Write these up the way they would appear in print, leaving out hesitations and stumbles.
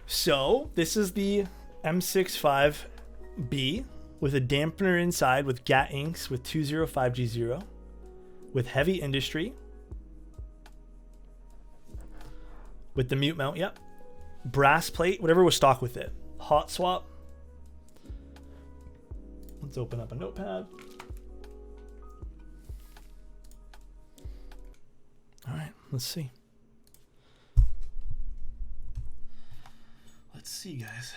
So this is the M65-B with a dampener inside with GAT inks with 205G0 with heavy industry with the mute mount. Yep. Brass plate, whatever was stock with it. Hot swap. Let's open up a notepad. All right, let's see. Let's see, guys.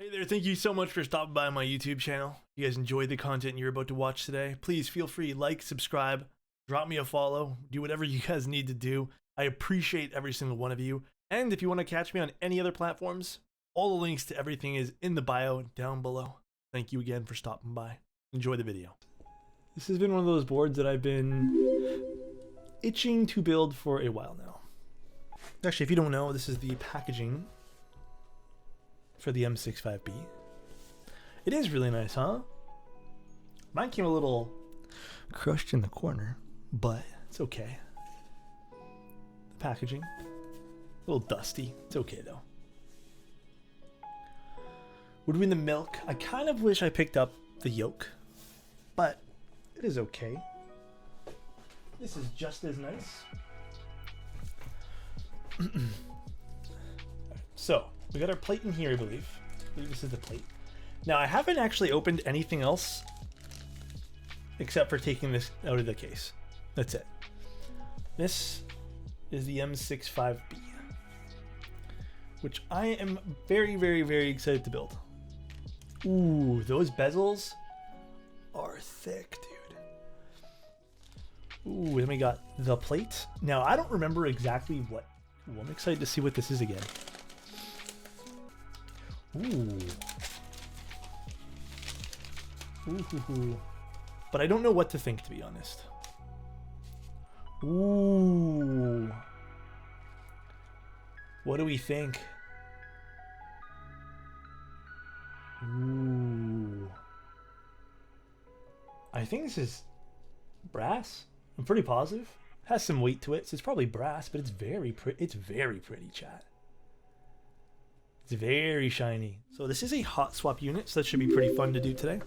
Hey there, thank you so much for stopping by my YouTube channel. If you guys enjoyed the content you're about to watch today, please feel free to like, subscribe, drop me a follow, do whatever you guys need to do. I appreciate every single one of you. And if you want to catch me on any other platforms, all the links to everything is in the bio down below. Thank you again for stopping by. Enjoy the video. This has been one of those boards that I've been itching to build for a while now. Actually, if you don't know, this is the packaging for the M65-B. It is really nice, huh? Mine came a little crushed in the corner, but it's okay. The packaging, a little dusty. It's okay though. Would win the milk. I kind of wish I picked up the yolk, but it is okay. This is just as nice. So, we got our plate in here, I believe. This is the plate. Now, I haven't actually opened anything else except for taking this out of the case. That's it. This is the M65-B, which I am very, very, very excited to build. Ooh, those bezels are thick, dude. Ooh, then we got the plate. Now, I don't remember exactly what. Ooh, I'm excited to see what this is again. Ooh. Ooh. But I don't know what to think, to be honest. Ooh. What do we think? Ooh. I think this is brass. I'm pretty positive. It has some weight to it, so it's probably brass, but it's very pretty. It's very pretty, chat. It's very shiny. So this is a hot swap unit, so that should be pretty fun to do today.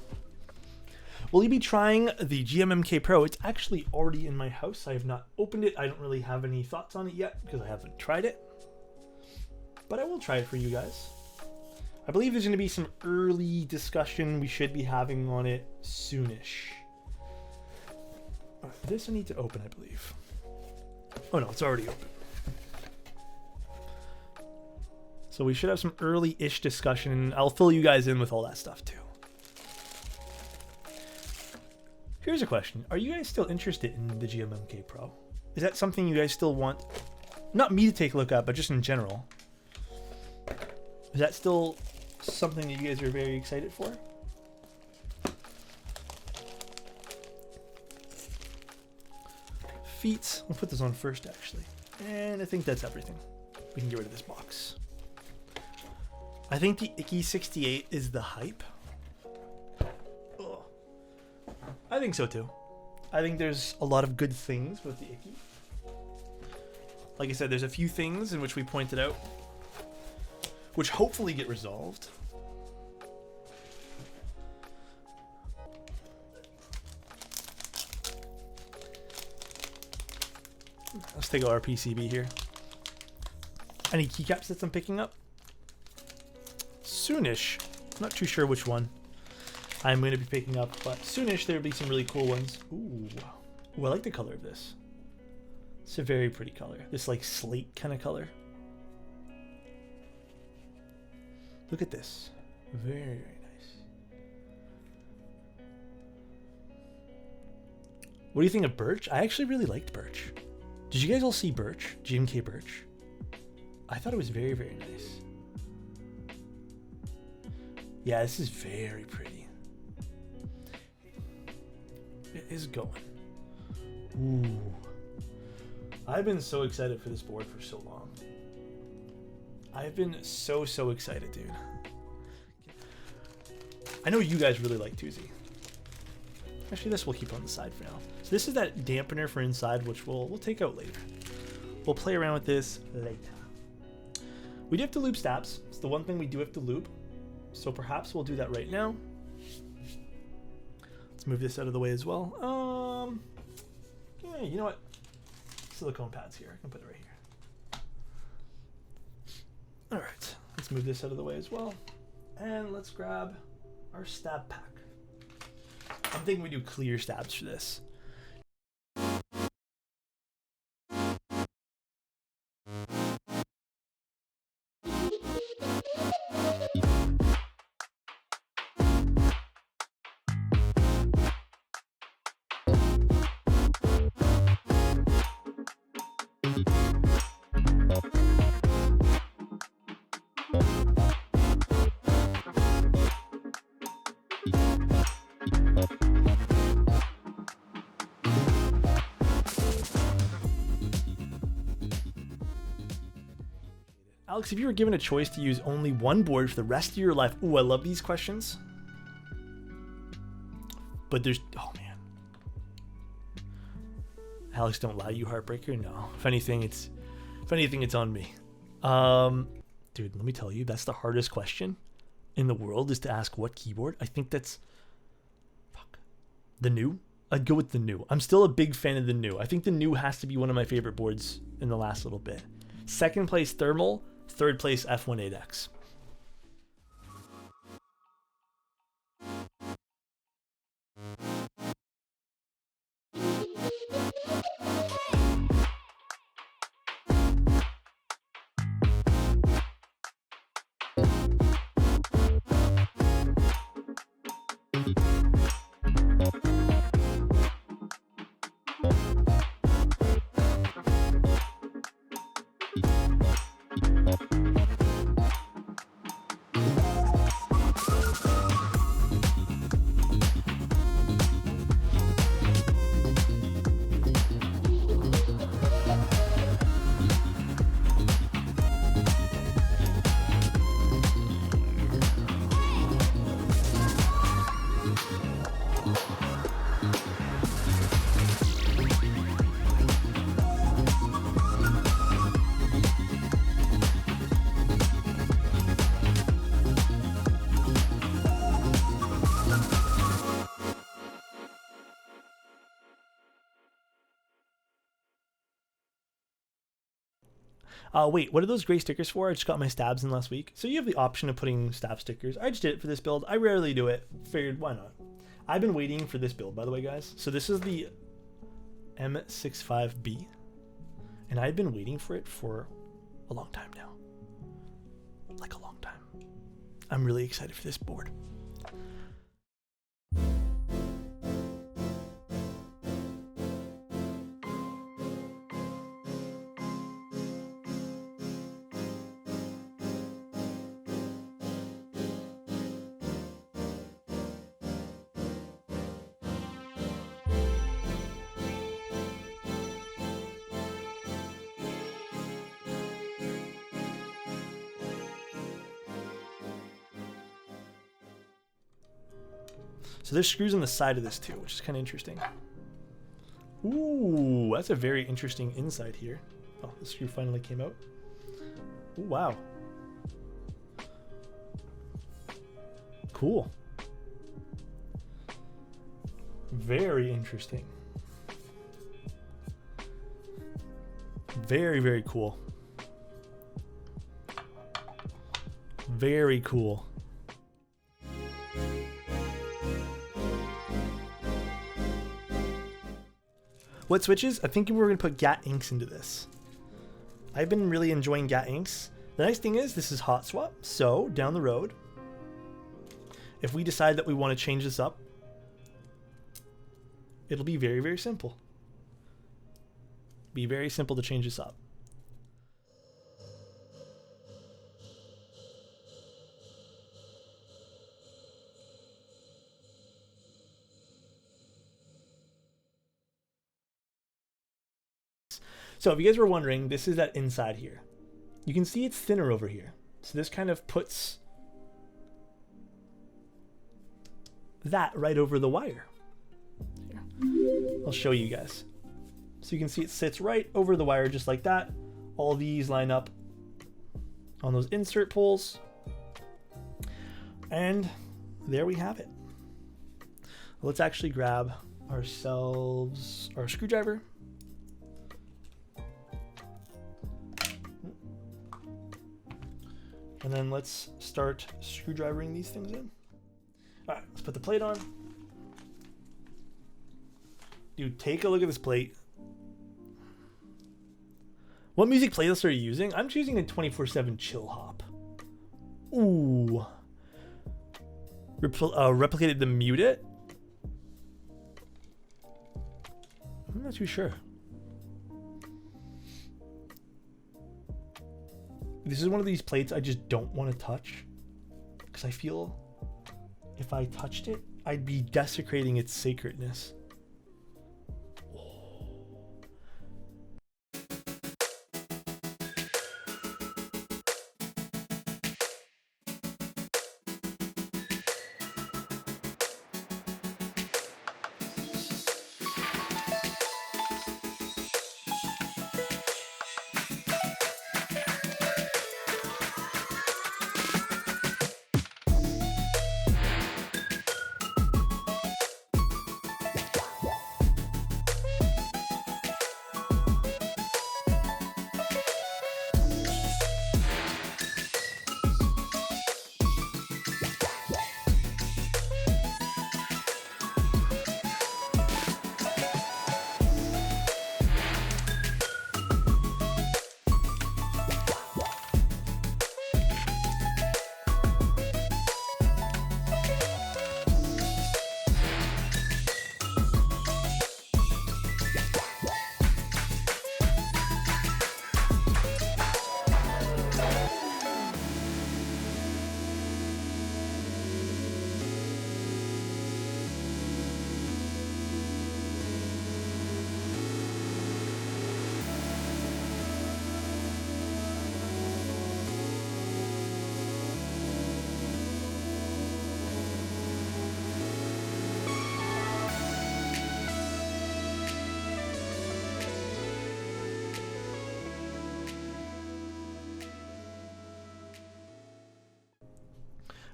Will you be trying the GMMK Pro? It's actually already in my house. I have not opened it. I don't really have any thoughts on it yet because I haven't tried it. But I will try it for you guys. I believe there's going to be some early discussion we should be having on it soonish. This I need to open, I believe. Oh no, it's already open. So we should have some early-ish discussion. I'll fill you guys in with all that stuff too. Here's a question. Are you guys still interested in the GMMK Pro? Is that something you guys still want? Not me to take a look at, but just in general. Is that still something that you guys are very excited for? Feet. We'll put this on first, actually. And I think that's everything. We can get rid of this box. I think the Icky 68 is the hype. Ugh. I think so too. I think there's a lot of good things with the Icky. Like I said, there's a few things in which we pointed out, which hopefully get resolved. Let's take our PCB here. Any keycaps that I'm picking up? Soonish. Not too sure which one I'm going to be picking up, but soonish there'll be some really cool ones. Ooh. Ooh, I like the color of this. It's a very pretty color. This like slate kind of color. Look at this. Very, very nice. What do you think of Birch? I actually really liked Birch. Did you guys all see Birch? GMK Birch? I thought it was very, very nice. Yeah, this is very pretty. It is going. Ooh. I've been so excited for this board for so long. I've been so excited, dude. I know you guys really like Tuesday. Actually, this we'll keep on the side for now. So this is that dampener for inside, which we'll take out later. We'll play around with this later. We do have to loop stabs. It's the one thing we do have to loop. So perhaps we'll do that right now. Let's move this out of the way as well. Yeah, you know what? Silicone pads here. I can put it right here. All right, let's move this out of the way as well. And let's grab our stab pack. I'm thinking we do clear stabs for this. Alex, if you were given a choice to use only one board for the rest of your life, ooh, I love these questions. But there's, oh man. Alex, don't lie, you heartbreaker. No, if anything, it's on me. Dude, let me tell you, that's the hardest question in the world, is to ask what keyboard. I think that's, fuck, the new. I'd go with the new. I'm still a big fan of the new. I think the new has to be one of my favorite boards in the last little bit. Second place thermal, third place F18X. Wait, what are those gray stickers for? I just got my stabs in last week. So you have the option of putting stab stickers. I just did it for this build. I rarely do it. Figured, why not? I've been waiting for this build, by the way, guys. So this is the M65-B. And I've been waiting for it for a long time now. Like a long time. I'm really excited for this board. So there's screws on the side of this too, which is kind of interesting. Ooh, that's a very interesting inside here. Oh, the screw finally came out. Ooh, wow. Cool. Very interesting. Very, very cool. Very cool. What switches? I think we're going to put GAT inks into this. I've been really enjoying GAT inks. The nice thing is this is hot swap, so down the road, if we decide that we want to change this up, it'll be very, very simple. Be very simple to change this up. So if you guys were wondering, this is that inside here. You can see it's thinner over here. So this kind of puts that right over the wire. Here. I'll show you guys. So you can see it sits right over the wire just like that. All these line up on those insert poles. And there we have it. Let's actually grab ourselves our screwdriver. And then let's start screwdrivering these things in. All right, let's put the plate on. Dude, take a look at this plate. What music playlist are you using? I'm choosing a 24/7 chill hop. Ooh. Replicated the mute it. I'm not too sure. This is one of these plates I just don't want to touch, because I feel if I touched it, I'd be desecrating its sacredness.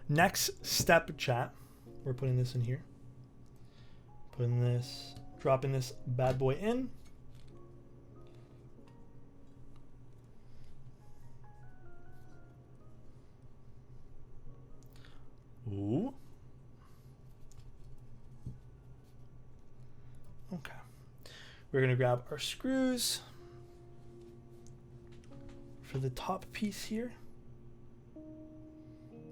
Next step, chat. We're putting this in here. Putting this, dropping this bad boy in. Ooh. Okay. We're gonna grab our screws for the top piece here.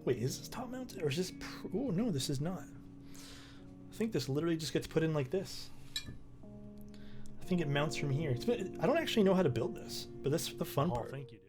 Wait, is this top mounted or is this? Oh no, this is not. I think this literally just gets put in like this. I think it mounts from here. I don't actually know how to build this, but that's the fun part. Thank you, dude.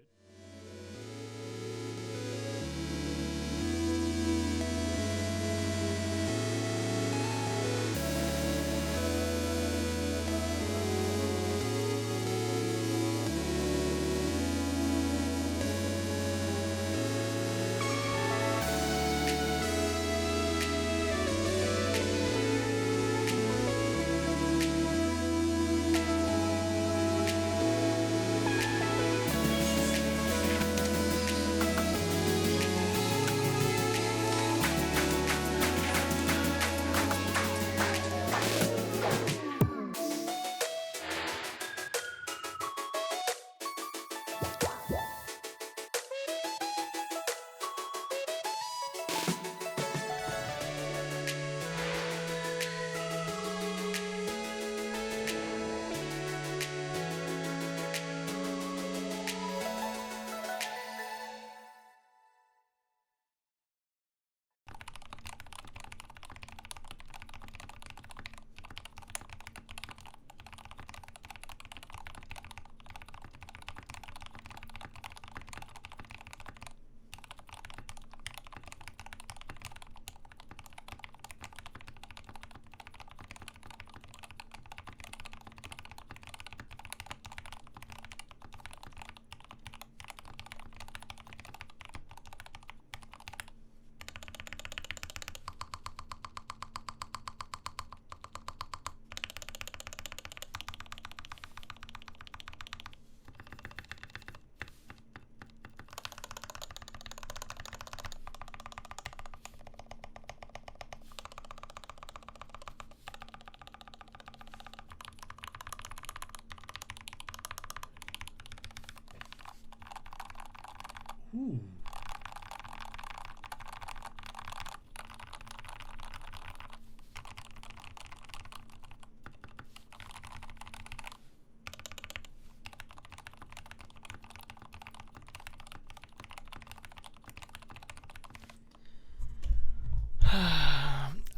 Ooh.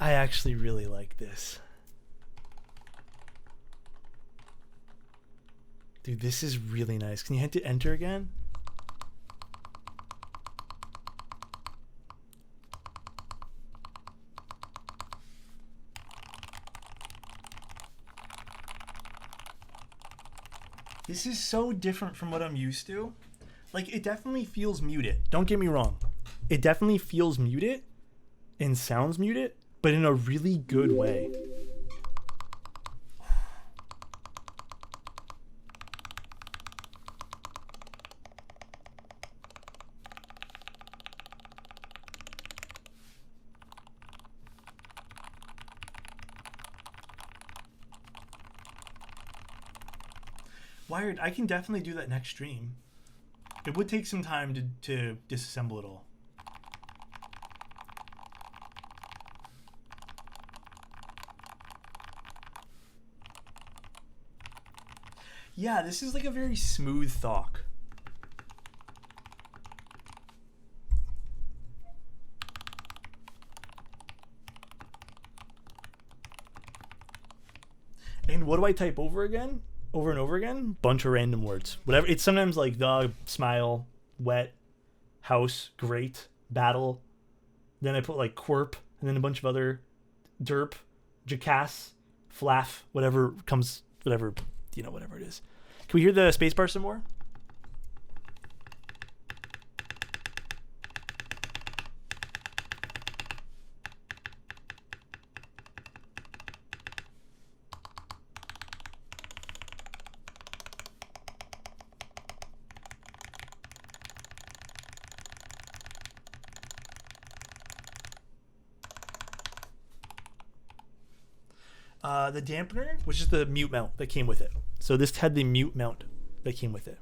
I actually really like this. Dude, this is really nice. Can you hit enter again? This is so different from what I'm used to. Like, it definitely feels muted. Don't get me wrong. It definitely feels muted and sounds muted, but in a really good way. Wired, I can definitely do that next stream. It would take some time to disassemble it all. Yeah, this is like a very smooth thok. And what do I type over again? Over and over again? Bunch of random words. Whatever. It's sometimes like dog, smile, wet, house, great, battle. Then I put like quirp, and then a bunch of other derp, jackass, flaff, whatever comes, whatever, you know, whatever it is. Can we hear the spacebar some more? The dampener, which is the mute mount that came with it. So this had the mute mount that came with it.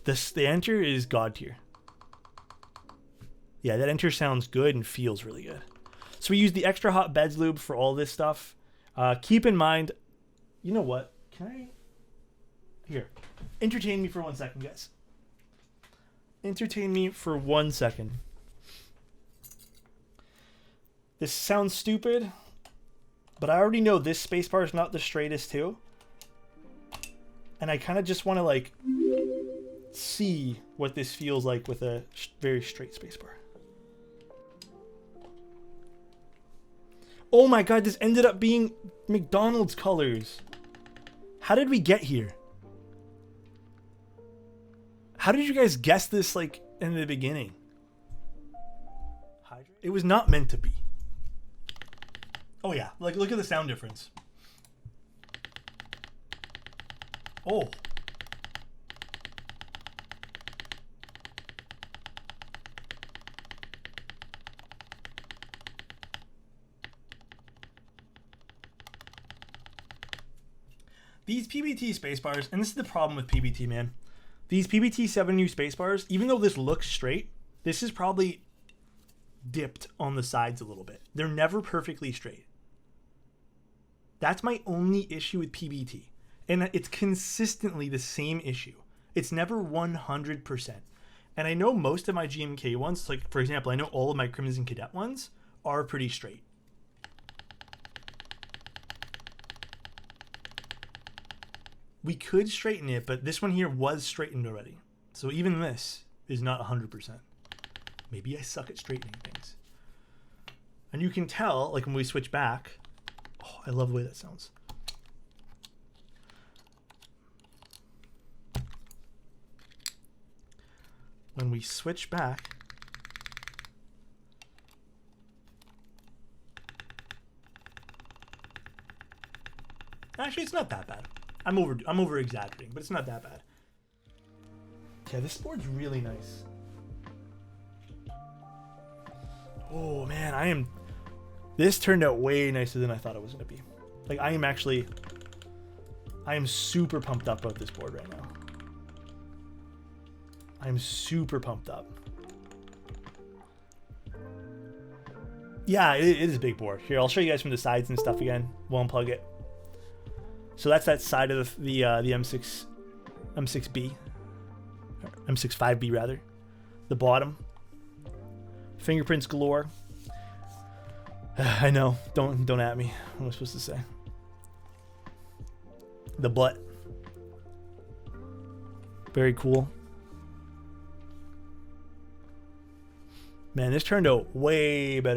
The enter is god tier. Yeah, that enter sounds good and feels really good. So we use the extra hot beds lube for all this stuff. Keep in mind, you know what? Can I? Here, entertain me for 1 second, guys. Entertain me for 1 second. This sounds stupid, but I already know this spacebar is not the straightest too. And I kind of just want to like see what this feels like with a very straight spacebar. Oh my god, this ended up being McDonald's colors. How did we get here? How did you guys guess this like in the beginning? It was not meant to be. Oh yeah, like look at the sound difference. Oh. These PBT spacebars, and this is the problem with PBT, man. These PBT 7U spacebars, even though this looks straight, this is probably dipped on the sides a little bit. They're never perfectly straight. That's my only issue with PBT. And it's consistently the same issue. It's never 100%. And I know most of my GMK ones, like for example, I know all of my Crimson Cadet ones are pretty straight. We could straighten it, but this one here was straightened already. So even this is not 100%. Maybe I suck at straightening things. And you can tell, like when we switch back, oh, I love the way that sounds. When we switch back, actually it's not that bad. I'm over exaggerating, but it's not that bad. Yeah, this board's really nice. Oh man, this turned out way nicer than I thought it was gonna be. Like I am super pumped up about this board right now. I'm super pumped up. Yeah, it is a big board. Here, I'll show you guys from the sides and stuff again. We'll unplug it. So that's that side of the M6B, M65B rather. The bottom. Fingerprints galore. I know. Don't at me. What am I supposed to say? The butt. Very cool. Man, this turned out way better